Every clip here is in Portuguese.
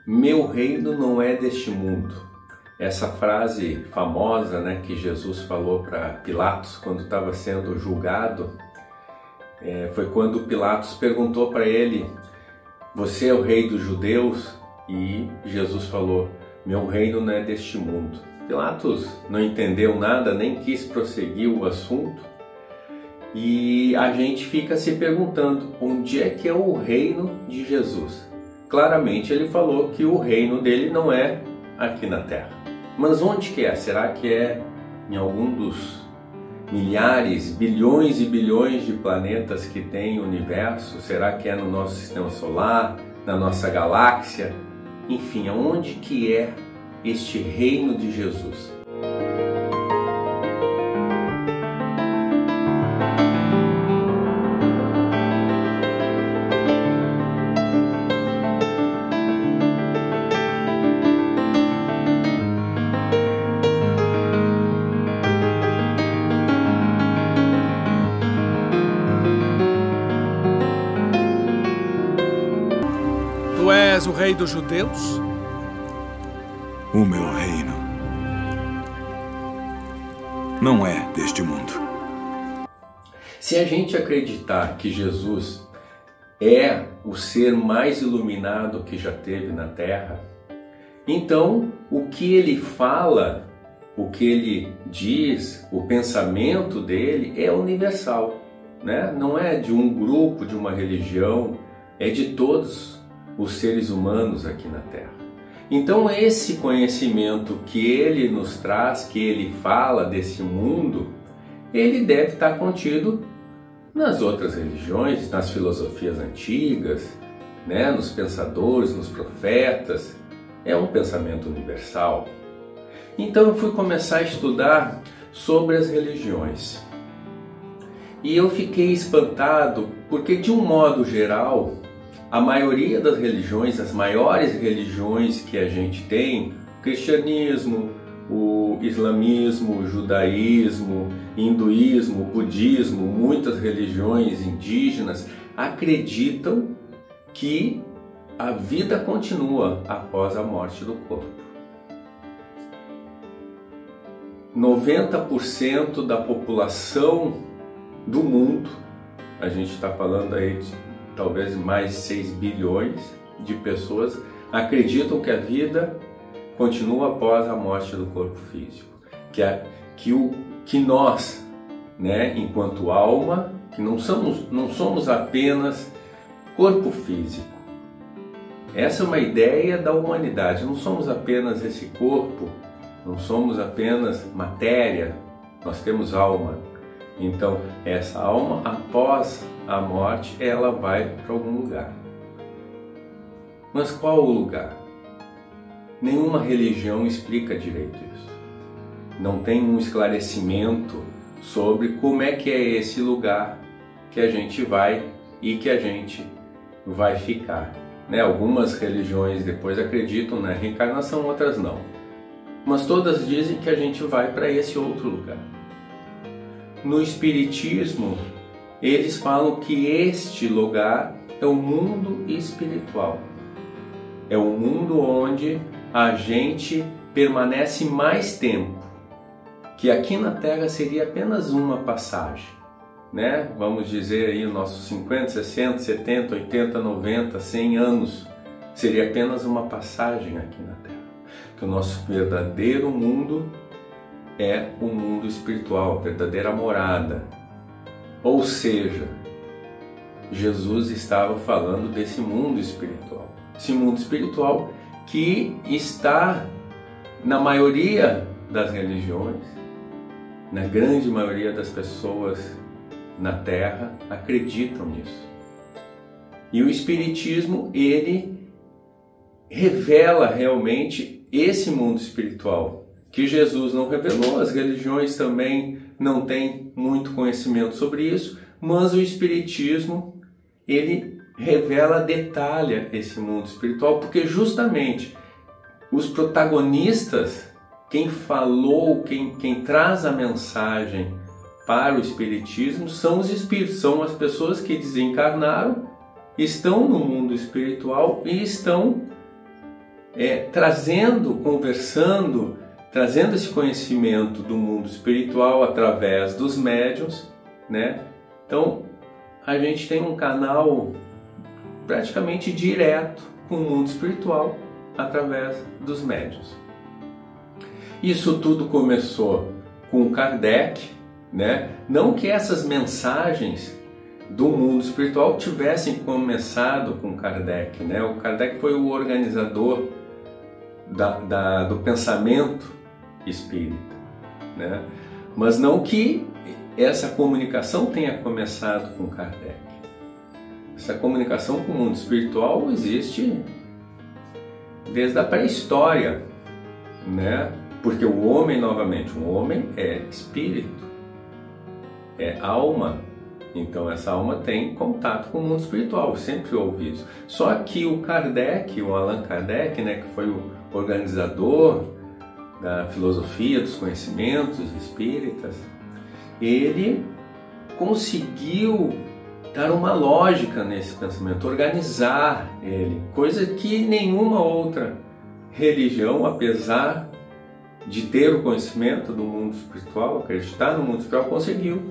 Meu reino não é deste mundo. Essa frase famosa, né, que Jesus falou para Pilatos quando estava sendo julgado, foi quando Pilatos perguntou para ele: você é o rei dos judeus? E Jesus falou: meu reino não é deste mundo. Pilatos não entendeu nada, nem quis prosseguir o assunto. E a gente fica se perguntando, onde é que é o reino de Jesus? Claramente ele falou que o reino dele não é aqui na Terra. Mas onde que é? Será que é em algum dos milhares, bilhões e bilhões de planetas que tem o universo? Será que é no nosso sistema solar, na nossa galáxia? Enfim, aonde que é este reino de Jesus? Tu és o rei dos judeus? O meu reino não é deste mundo. Se a gente acreditar que Jesus é o ser mais iluminado que já teve na Terra, então o que ele fala, o que ele diz, o pensamento dele é universal, né? Não é de um grupo, de uma religião, é de todos os seres humanos aqui na Terra. Então esse conhecimento que ele nos traz, que ele fala desse mundo, ele deve estar contido nas outras religiões, nas filosofias antigas, né? Nos pensadores, nos profetas. É um pensamento universal. Então eu fui começar a estudar sobre as religiões. E eu fiquei espantado porque, de um modo geral, a maioria das religiões, as maiores religiões que a gente tem, o cristianismo, o islamismo, o judaísmo, hinduísmo, o budismo, muitas religiões indígenas acreditam que a vida continua após a morte do corpo. 90% da população do mundo, a gente está falando aí de talvez mais de 6 bilhões de pessoas, acreditam que a vida continua após a morte do corpo físico. Que nós, né, enquanto alma, que não somos apenas corpo físico. Essa é uma ideia da humanidade. Não somos apenas esse corpo, não somos apenas matéria, nós temos alma. Então, essa alma, após a morte, ela vai para algum lugar. Mas qual o lugar? Nenhuma religião explica direito isso. Não tem um esclarecimento sobre como é que é esse lugar que a gente vai e que a gente vai ficar. Né? Algumas religiões depois acreditam na reencarnação, outras não. Mas todas dizem que a gente vai para esse outro lugar. No Espiritismo, eles falam que este lugar é o mundo espiritual. É o mundo onde a gente permanece mais tempo, que aqui na Terra seria apenas uma passagem, né? Vamos dizer aí os nossos 50, 60, 70, 80, 90, 100 anos, seria apenas uma passagem aqui na Terra. Que o nosso verdadeiro mundo é o mundo espiritual, a verdadeira morada. Ou seja, Jesus estava falando desse mundo espiritual. Esse mundo espiritual que está na maioria das religiões, na grande maioria das pessoas na Terra acreditam nisso. E o Espiritismo, ele revela realmente esse mundo espiritual que Jesus não revelou. As religiões também não têm muito conhecimento sobre isso, mas o Espiritismo, ele revela, detalha esse mundo espiritual, porque justamente os protagonistas, quem falou, quem traz a mensagem para o Espiritismo são os espíritos, são as pessoas que desencarnaram, estão no mundo espiritual e estão conversando, trazendo esse conhecimento do mundo espiritual através dos médiuns, né? Então, a gente tem um canal praticamente direto com o mundo espiritual através dos médiuns. Isso tudo começou com Kardec, né? Não que essas mensagens do mundo espiritual tivessem começado com Kardec, né? O Kardec foi o organizador do pensamento espírita, né? Mas não que essa comunicação tenha começado com Kardec. Essa comunicação com o mundo espiritual existe desde a pré-história, né? Porque o homem, novamente, o homem é espírito, é alma. Então essa alma tem contato com o mundo espiritual, sempre houve isso. Só que o Kardec, o Allan Kardec, né, que foi o organizador da filosofia, dos conhecimentos espíritas, ele conseguiu dar uma lógica nesse pensamento, organizar ele, coisa que nenhuma outra religião, apesar de ter o conhecimento do mundo espiritual, acreditar no mundo espiritual, conseguiu.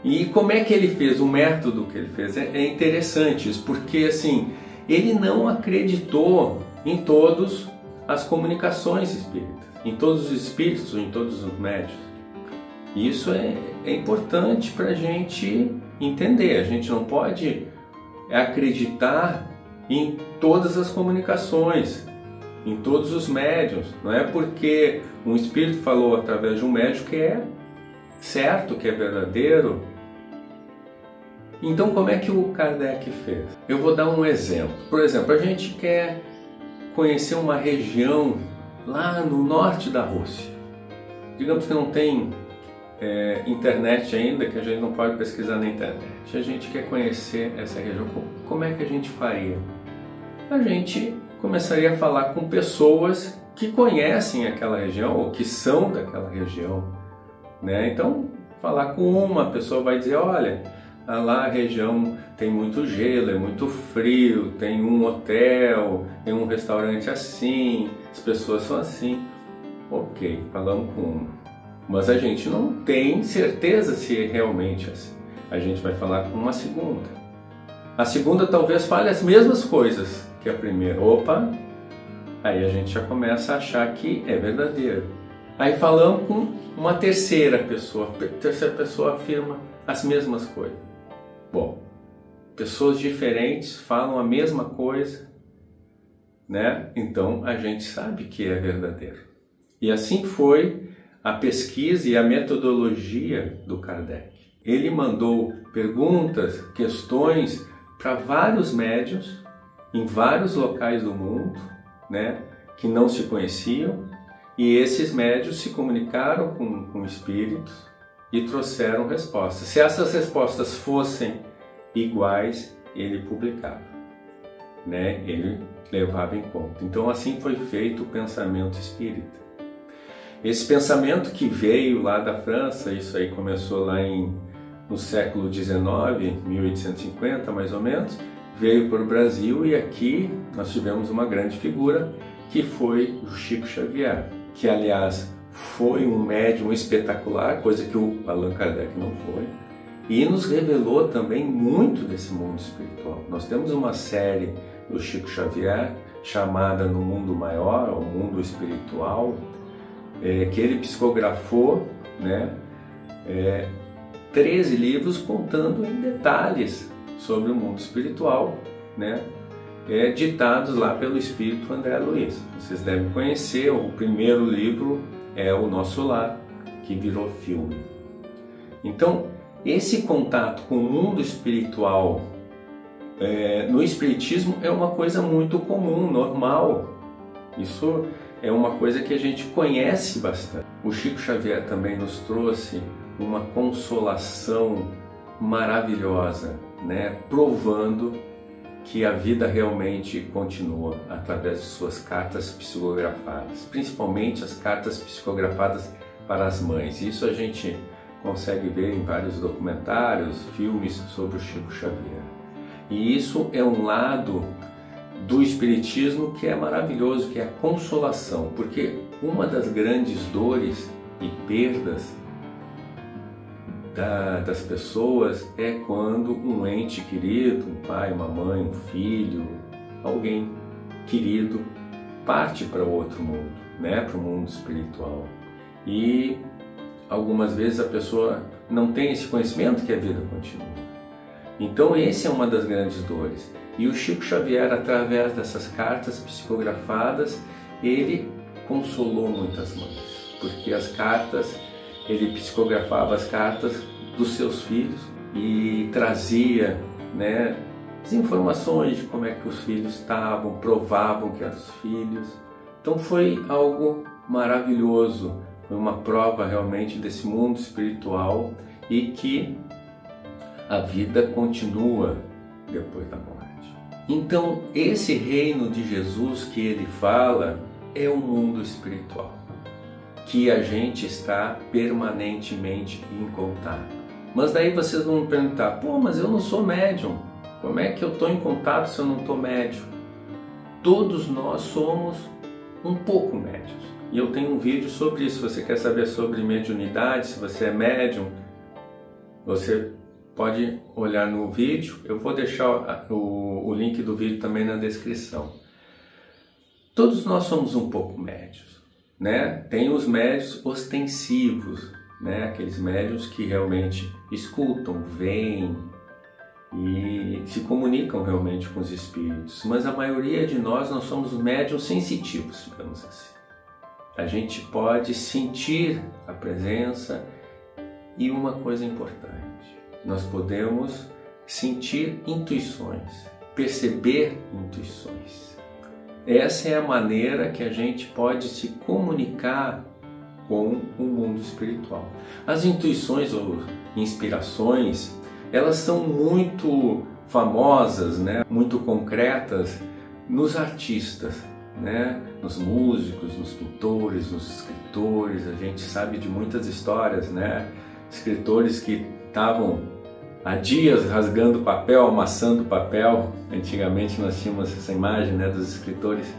E como é que ele fez? O método que ele fez é interessante isso, porque assim, ele não acreditou em todas as comunicações espíritas, em todos os espíritos, em todos os médiuns. Isso é importante para a gente entender. A gente não pode acreditar em todas as comunicações, em todos os médiuns. Não é porque um espírito falou através de um médium que é certo, que é verdadeiro. Então, como é que o Kardec fez? Eu vou dar um exemplo. Por exemplo, a gente quer conhecer uma região lá no norte da Rússia. Digamos que não tem internet ainda, que a gente não pode pesquisar na internet. A gente quer conhecer essa região. Como é que a gente faria? A gente começaria a falar com pessoas que conhecem aquela região ou que são daquela região, né? Então, falar com uma pessoa vai dizer, olha, lá a região tem muito gelo, é muito frio, tem um hotel, tem um restaurante assim, as pessoas são assim. Ok, falamos com uma. Mas a gente não tem certeza se é realmente assim. A gente vai falar com uma segunda. A segunda talvez fale as mesmas coisas que a primeira. Opa! Aí a gente já começa a achar que é verdadeiro. Aí falamos com uma terceira pessoa. A terceira pessoa afirma as mesmas coisas. Bom, pessoas diferentes falam a mesma coisa, né? Então a gente sabe que é verdadeiro. E assim foi a pesquisa e a metodologia do Kardec. Ele mandou perguntas, questões para vários médiuns em vários locais do mundo, né, que não se conheciam, e esses médiuns se comunicaram com espíritos e trouxeram respostas. Se essas respostas fossem iguais, ele publicava, né, ele levava em conta. Então assim foi feito o pensamento espírita. Esse pensamento que veio lá da França, isso aí começou lá no século XIX, 1850 mais ou menos, veio para o Brasil e aqui nós tivemos uma grande figura que foi o Chico Xavier, que aliás foi um médium espetacular, coisa que o Allan Kardec não foi, e nos revelou também muito desse mundo espiritual. Nós temos uma série do Chico Xavier chamada No Mundo Maior, o Mundo Espiritual, que ele psicografou, né, 13 livros contando em detalhes sobre o mundo espiritual, né, ditados lá pelo espírito André Luiz. Vocês devem conhecer, o primeiro livro é O Nosso Lar, que virou filme. Então, esse contato com o mundo espiritual no espiritismo é uma coisa muito comum, normal. Isso é uma coisa que a gente conhece bastante. O Chico Xavier também nos trouxe uma consolação maravilhosa, né? Provando que a vida realmente continua através de suas cartas psicografadas, principalmente as cartas psicografadas para as mães. Isso a gente consegue ver em vários documentários, filmes sobre o Chico Xavier. E isso é um lado do Espiritismo que é maravilhoso, que é a consolação, porque uma das grandes dores e perdas das pessoas é quando um ente querido, um pai, uma mãe, um filho, alguém querido parte para o outro mundo, né, para o mundo espiritual. E algumas vezes a pessoa não tem esse conhecimento que a vida continua. Então essa é uma das grandes dores. E o Chico Xavier, através dessas cartas psicografadas, ele consolou muitas mães, porque as cartas, ele psicografava as cartas dos seus filhos e trazia, né, as informações de como é que os filhos estavam, provavam que eram os filhos. Então foi algo maravilhoso, foi uma prova realmente desse mundo espiritual e que a vida continua depois da morte. Então esse reino de Jesus que ele fala é o mundo espiritual, que a gente está permanentemente em contato. Mas daí vocês vão me perguntar, pô, mas eu não sou médium, como é que eu estou em contato se eu não estou médium? Todos nós somos um pouco médios. E eu tenho um vídeo sobre isso. Se você quer saber sobre mediunidade, se você é médium, você pode olhar no vídeo. Eu vou deixar o link do vídeo também na descrição. Todos nós somos um pouco médios, né? Tem os médios ostensivos, né? Aqueles médios que realmente escutam, veem e se comunicam realmente com os espíritos. Mas a maioria de nós somos médiuns sensitivos, digamos assim. A gente pode sentir a presença e uma coisa importante, nós podemos sentir intuições, perceber intuições. Essa é a maneira que a gente pode se comunicar com o mundo espiritual. As intuições ou inspirações, elas são muito famosas, né? Muito concretas nos artistas, né? Nos músicos, nos pintores, nos escritores. A gente sabe de muitas histórias, né? Escritores que estavam há dias rasgando papel, amassando papel. Antigamente nós tínhamos essa imagem, né, dos escritores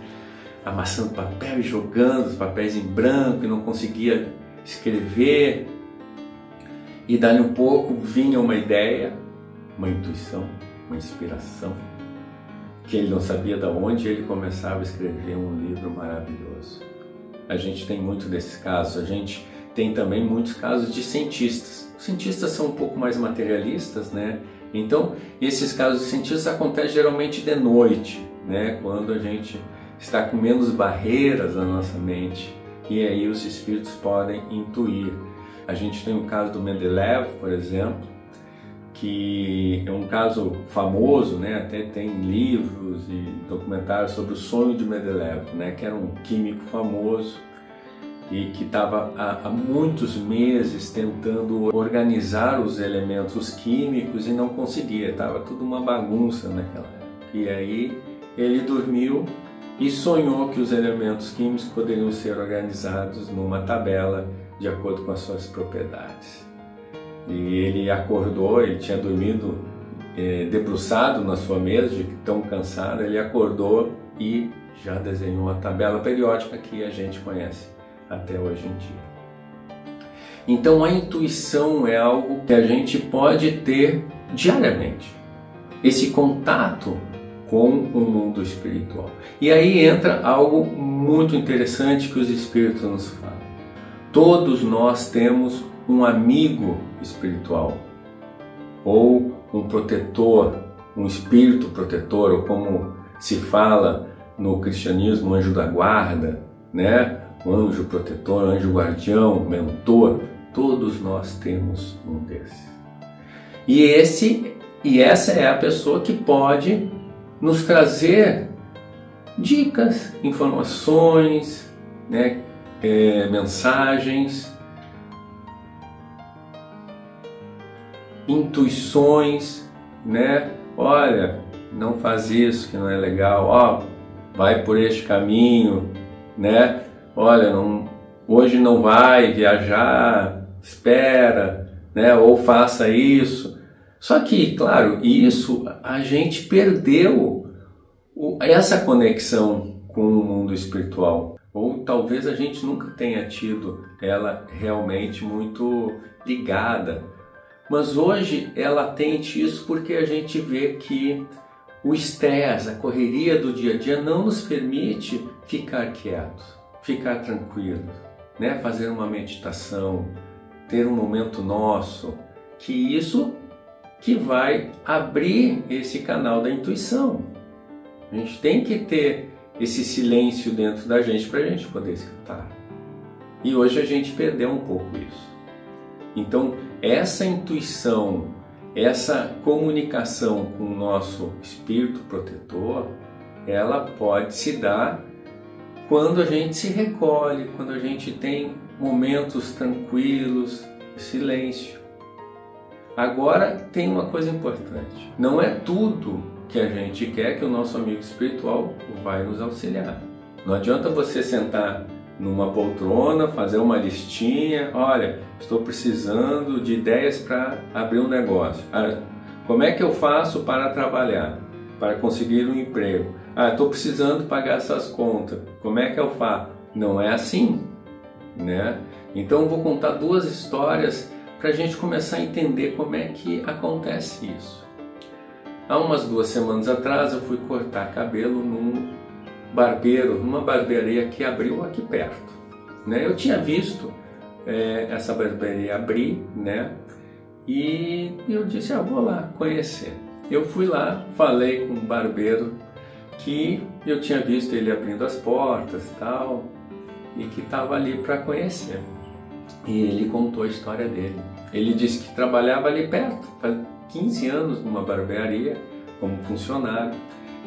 amassando papel e jogando os papéis em branco e não conseguia escrever. E dali um pouco vinha uma ideia, uma intuição, uma inspiração, que ele não sabia de onde, ele começava a escrever um livro maravilhoso. A gente tem muito desses casos. A gente tem também muitos casos de cientistas. Os cientistas são um pouco mais materialistas, né? Então, esses casos de cientistas acontecem geralmente de noite, né? Quando a gente está com menos barreiras na nossa mente, e aí os espíritos podem intuir. A gente tem o caso do Mendeleev, por exemplo, que é um caso famoso, né? Até tem livros e documentários sobre o sonho de Mendeleev, né? Que era um químico famoso e que estava há muitos meses tentando organizar os elementos químicos e não conseguia, estava tudo uma bagunça naquela época. E aí ele dormiu e sonhou que os elementos químicos poderiam ser organizados numa tabela de acordo com as suas propriedades. E ele acordou, ele tinha dormido debruçado na sua mesa, de tão cansado, ele acordou e já desenhou a tabela periódica que a gente conhece até hoje em dia. Então a intuição é algo que a gente pode ter diariamente, esse contato com o mundo espiritual. E aí entra algo muito interessante que os espíritos nos falam. Todos nós temos um amigo espiritual, ou um protetor, um espírito protetor, ou como se fala no cristianismo, anjo da guarda, né? O anjo protetor, anjo guardião, mentor. Todos nós temos um desses. E essa é a pessoa que pode nos trazer dicas, informações, né? Mensagens, intuições, né? Olha, não faz isso que não é legal, ó, vai por este caminho, né? Olha, hoje não vai viajar, espera, né? Ou faça isso. Só que, claro, isso a gente perdeu essa conexão com o mundo espiritual, ou talvez a gente nunca tenha tido ela realmente muito ligada, mas hoje ela latente isso porque a gente vê que o estresse, a correria do dia a dia não nos permite ficar quietos, ficar tranquilos, né? Fazer uma meditação, ter um momento nosso, que isso que vai abrir esse canal da intuição. A gente tem que ter esse silêncio dentro da gente para a gente poder escutar. E hoje a gente perdeu um pouco isso. Então, essa intuição, essa comunicação com o nosso espírito protetor, ela pode se dar quando a gente se recolhe, quando a gente tem momentos tranquilos, de silêncio. Agora, tem uma coisa importante. Não é tudo que a gente quer que o nosso amigo espiritual vai nos auxiliar. Não adianta você sentar numa poltrona, fazer uma listinha, olha, estou precisando de ideias para abrir um negócio. Como é que eu faço para trabalhar, para conseguir um emprego? Estou precisando pagar essas contas. Como é que eu faço? Não é assim, né? Então eu vou contar 2 histórias para a gente começar a entender como é que acontece isso. Há umas 2 semanas atrás eu fui cortar cabelo num barbeiro, numa barbearia que abriu aqui perto, né? Eu tinha visto essa barbearia abrir, né? E eu disse, vou lá conhecer. Eu fui lá, falei com o barbeiro que eu tinha visto ele abrindo as portas e tal, e que estava ali para conhecer. E ele contou a história dele. Ele disse que trabalhava ali perto, faz 15 anos numa barbearia como funcionário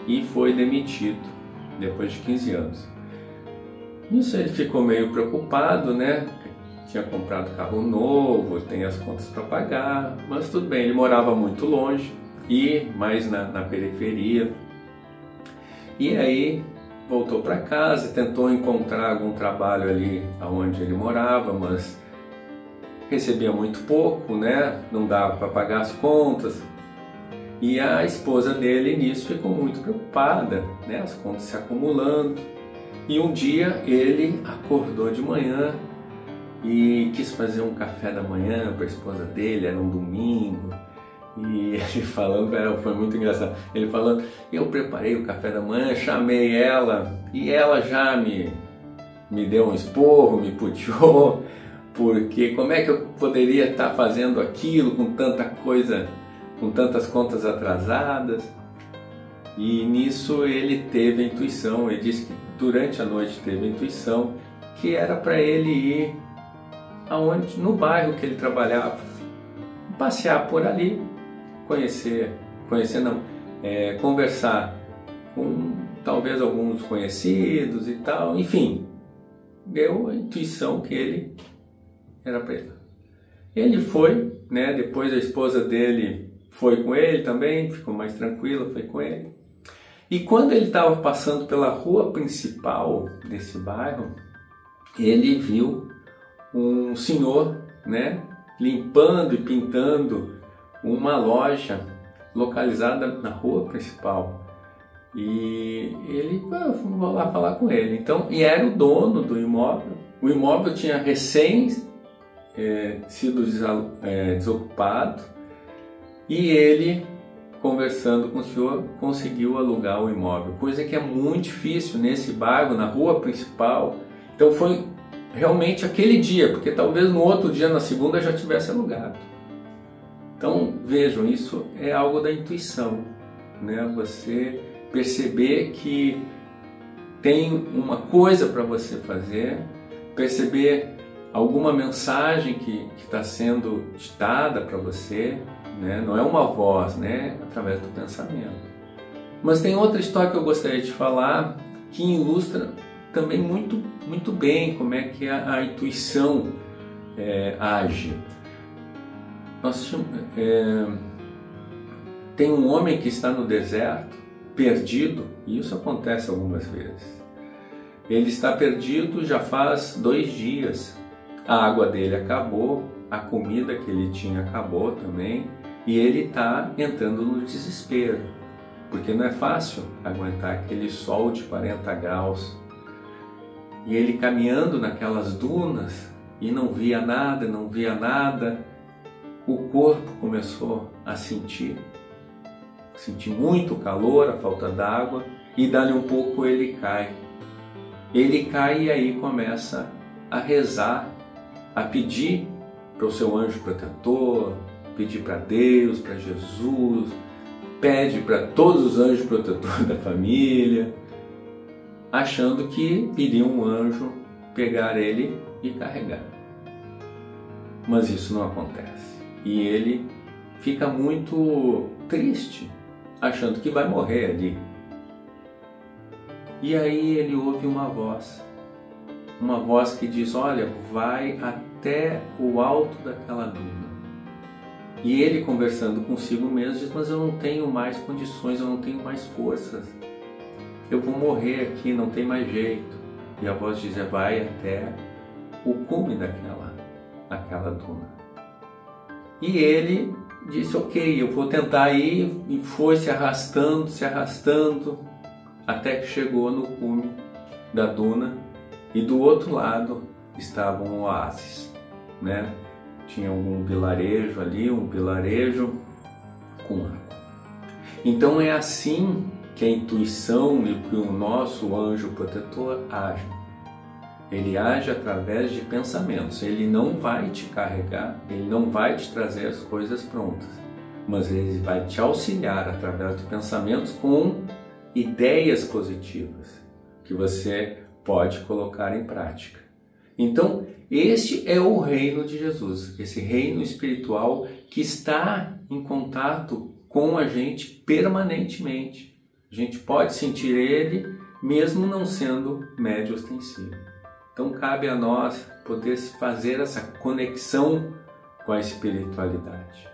e foi demitido depois de 15 anos. Nisso ele ficou meio preocupado, né? Tinha comprado carro novo, tem as contas para pagar, mas tudo bem, ele morava muito longe e mais na periferia. E aí voltou para casa, tentou encontrar algum trabalho ali onde ele morava, mas recebia muito pouco, né? Não dava para pagar as contas. E a esposa dele nisso ficou muito preocupada, né? As contas se acumulando. E um dia ele acordou de manhã e quis fazer um café da manhã para a esposa dele, era um domingo. E ele falando, foi muito engraçado, ele falando, eu preparei o café da manhã, chamei ela e ela já me deu um esporro, me puteou, porque como é que eu poderia estar fazendo aquilo com tanta coisa, com tantas contas atrasadas? E nisso ele teve a intuição, ele disse que durante a noite teve a intuição que era para ele ir no bairro que ele trabalhava, passear por ali, conversar com talvez alguns conhecidos e tal, enfim, deu a intuição que ele era para ele. Ele foi, né? Depois a esposa dele foi com ele também, ficou mais tranquila, foi com ele. E quando ele estava passando pela rua principal desse bairro, ele viu um senhor, né, limpando e pintando uma loja localizada na rua principal. E ele, vou lá falar com ele. Então, e era o dono do imóvel. O imóvel tinha recém sido desocupado e ele, conversando com o senhor, conseguiu alugar o imóvel, coisa que é muito difícil nesse bairro, na rua principal. Então foi realmente aquele dia, porque talvez no outro dia, na segunda, já tivesse alugado. Então vejam, isso é algo da intuição, né? Você perceber que tem uma coisa para você fazer, perceber alguma mensagem que está sendo ditada para você, né? Não é uma voz, né? Através do pensamento. Mas tem outra história que eu gostaria de falar que ilustra também muito bem como é que a intuição age. Tem um homem que está no deserto, perdido, e isso acontece algumas vezes. Ele está perdido já faz 2 dias. A água dele acabou, a comida que ele tinha acabou também, e ele está entrando no desespero. porque não é fácil aguentar aquele sol de 40 graus. E ele caminhando naquelas dunas e não via nada, o corpo começou a sentir muito calor, a falta d'água, e dali um pouco ele cai. Ele cai e aí começa a rezar, a pedir para o seu anjo protetor, pedir para Deus, para Jesus, pede para todos os anjos protetores da família, achando que iria um anjo pegar ele e carregar. Mas isso não acontece. E ele fica muito triste, achando que vai morrer ali. E aí ele ouve uma voz que diz: olha, vai até o alto daquela duna. E ele, conversando consigo mesmo, diz: mas eu não tenho mais condições, eu não tenho mais forças, eu vou morrer aqui, não tem mais jeito. E a voz diz: vai até o cume daquela duna. E ele disse: ok, eu vou tentar ir, e foi se arrastando, até que chegou no cume da duna, e do outro lado estava um oásis, né? Tinha um vilarejo ali, um vilarejo com água. Então é assim que a intuição e que o nosso anjo protetor age. Ele age através de pensamentos. Ele não vai te carregar, ele não vai te trazer as coisas prontas, mas ele vai te auxiliar através de pensamentos com ideias positivas que você pode colocar em prática. Então, este é o reino de Jesus, esse reino espiritual que está em contato com a gente permanentemente. A gente pode sentir ele mesmo não sendo médio ostensivo. Então cabe a nós poder fazer essa conexão com a espiritualidade.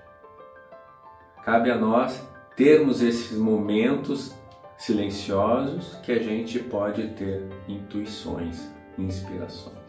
Cabe a nós termos esses momentos silenciosos que a gente pode ter intuições, inspirações.